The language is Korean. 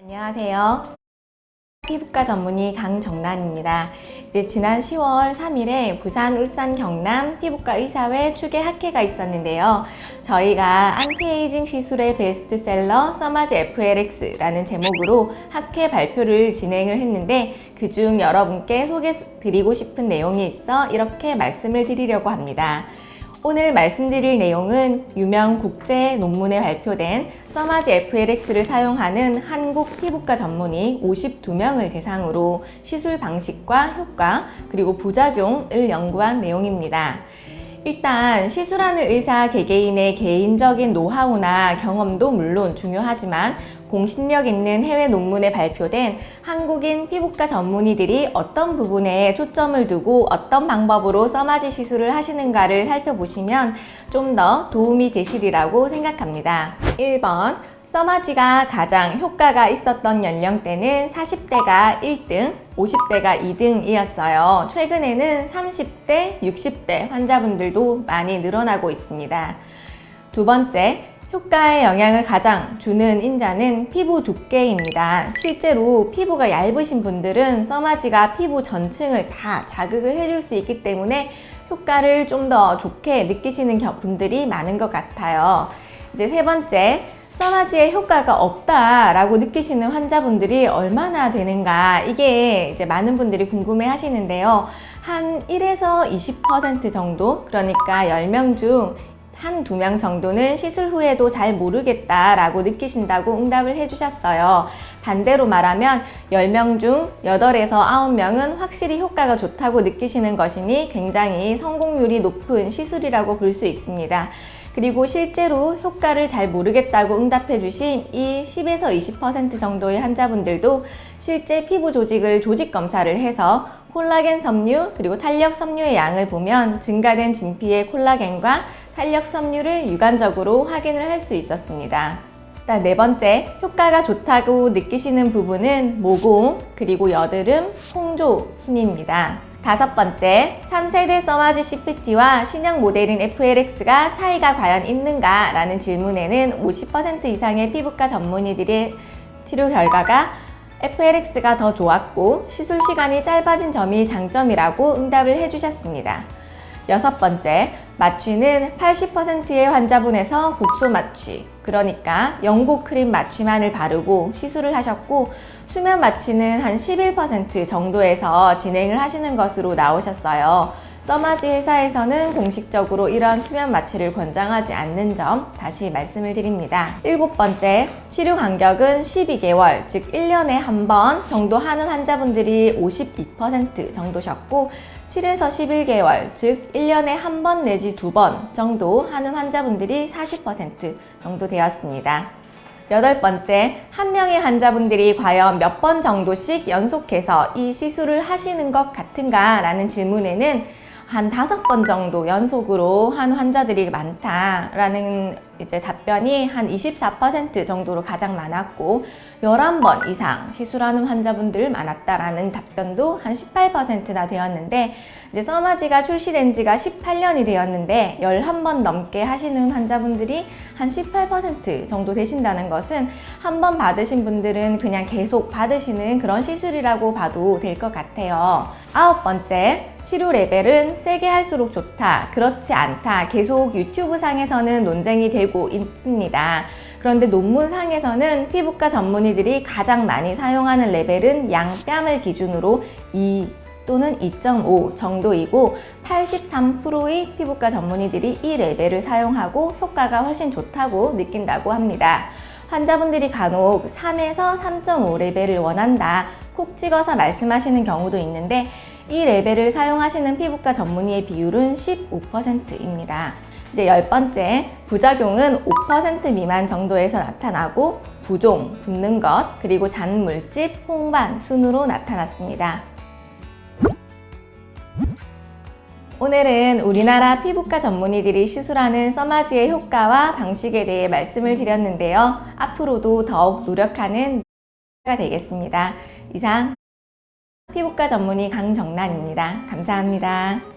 안녕하세요. 피부과 전문의 강정란입니다. 이제 지난 10월 3일에 부산, 울산, 경남 피부과 의사회 추계 학회가 있었는데요. 저희가 안티에이징 시술의 베스트셀러 써마지 FLX라는 제목으로 학회 발표를 진행을 했는데 그중 여러분께 소개드리고 싶은 내용이 있어 이렇게 말씀을 드리려고 합니다. 오늘 말씀드릴 내용은 유명 국제 논문에 발표된 써마지 FLX를 사용하는 한국 피부과 전문의 52명을 대상으로 시술 방식과 효과 그리고 부작용을 연구한 내용입니다. 일단 시술하는 의사 개개인의 개인적인 노하우나 경험도 물론 중요하지만 공신력 있는 해외 논문에 발표된 한국인 피부과 전문의들이 어떤 부분에 초점을 두고 어떤 방법으로 써마지 시술을 하시는가를 살펴보시면 좀 더 도움이 되시리라고 생각합니다. 1번 써마지가 가장 효과가 있었던 연령대는 40대가 1등, 50대가 2등이었어요. 최근에는 30대, 60대 환자분들도 많이 늘어나고 있습니다. 두 번째, 효과에 영향을 가장 주는 인자는 피부 두께입니다. 실제로 피부가 얇으신 분들은 써마지가 피부 전층을 다 자극을 해줄 수 있기 때문에 효과를 좀 더 좋게 느끼시는 분들이 많은 것 같아요. 이제 세 번째, 써마지의 효과가 없다라고 느끼시는 환자분들이 얼마나 되는가, 이게 이제 많은 분들이 궁금해 하시는데요. 한 1에서 20% 정도, 그러니까 10명 중 한두 명 정도는 시술 후에도 잘 모르겠다라고 느끼신다고 응답을 해주셨어요. 반대로 말하면 10명 중 8에서 9명은 확실히 효과가 좋다고 느끼시는 것이니 굉장히 성공률이 높은 시술이라고 볼 수 있습니다. 그리고 실제로 효과를 잘 모르겠다고 응답해 주신 이 10에서 20% 정도의 환자분들도 실제 피부 조직을 조직 검사를 해서 콜라겐 섬유 그리고 탄력 섬유의 양을 보면 증가된 진피의 콜라겐과 탄력 섬유를 육안적으로 확인을 할 수 있었습니다. 네 번째, 효과가 좋다고 느끼시는 부분은 모공, 그리고 여드름, 홍조 순입니다. 다섯 번째, 3세대 써마지 CPT와 신형 모델인 FLX가 차이가 과연 있는가? 라는 질문에는 50% 이상의 피부과 전문의들의 치료 결과가 FLX가 더 좋았고 시술 시간이 짧아진 점이 장점이라고 응답을 해주셨습니다. 여섯 번째, 마취는 80%의 환자분에서 국소 마취, 그러니까 영국 크림 마취만을 바르고 시술을 하셨고 수면 마취는 한 11% 정도에서 진행을 하시는 것으로 나오셨어요. 써마지 회사에서는 공식적으로 이런 수면 마취를 권장하지 않는 점 다시 말씀을 드립니다. 일곱 번째, 치료 간격은 12개월, 즉 1년에 한 번 정도 하는 환자분들이 52% 정도셨고 7에서 11개월, 즉 1년에 한 번 내지 두 번 정도 하는 환자분들이 40% 정도 되었습니다. 여덟 번째, 한 명의 환자분들이 과연 몇 번 정도씩 연속해서 이 시술을 하시는 것 같은가? 라는 질문에는 한 5번 정도 연속으로 한 환자들이 많다라는 이제 답변이 한 24% 정도로 가장 많았고 11번 이상 시술하는 환자분들 많았다라는 답변도 한 18%나 되었는데 이제 써마지가 출시된 지가 18년이 되었는데 11번 넘게 하시는 환자분들이 한 18% 정도 되신다는 것은 한 번 받으신 분들은 그냥 계속 받으시는 그런 시술이라고 봐도 될 것 같아요. 아홉 번째, 치료 레벨은 세게 할수록 좋다, 그렇지 않다, 계속 유튜브 상에서는 논쟁이 되고 있습니다. 그런데 논문상에서는 피부과 전문의들이 가장 많이 사용하는 레벨은 양뺨을 기준으로 2 또는 2.5 정도이고 83%의 피부과 전문의들이 이 레벨을 사용하고 효과가 훨씬 좋다고 느낀다고 합니다. 환자분들이 간혹 3에서 3.5 레벨을 원한다, 콕 찍어서 말씀하시는 경우도 있는데 이 레벨을 사용하시는 피부과 전문의의 비율은 15%입니다. 이제 10번째, 부작용은 5% 미만 정도에서 나타나고 부종, 붓는 것, 그리고 잔물집, 홍반, 순으로 나타났습니다. 오늘은 우리나라 피부과 전문의들이 시술하는 써마지의 효과와 방식에 대해 말씀을 드렸는데요. 앞으로도 더욱 노력하는 가 되겠습니다. 이상 피부과 전문의 강정란입니다. 감사합니다.